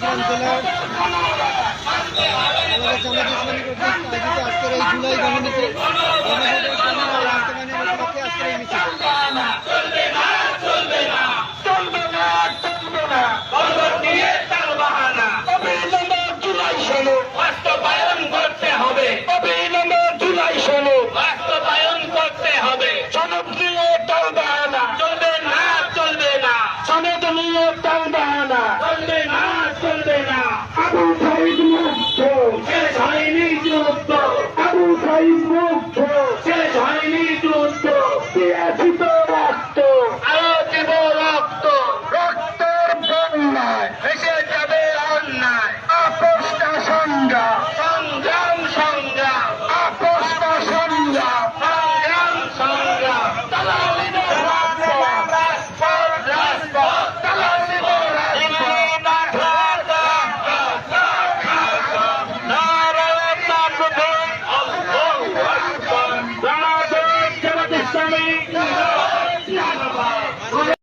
চট্টগ্রাম জেলার জামাত ইসলামী কর্তৃক আয়োজিত আজকের এই জুলাই গণমিছিল আজকের এই মিছিল বাস্তবায়ন করতে হবে, জুলাই ষোলো বাস্তবায়ন করতে হবে। সনদ নিয়ে চলবে না, চলবে না, চলবে না। সনদ নিয়ে চলবে না, চলবে না, চলবে না। আবু সাইদ মুক্ত, শেষ হয়নি যুদ্ধ। আবু সাইদ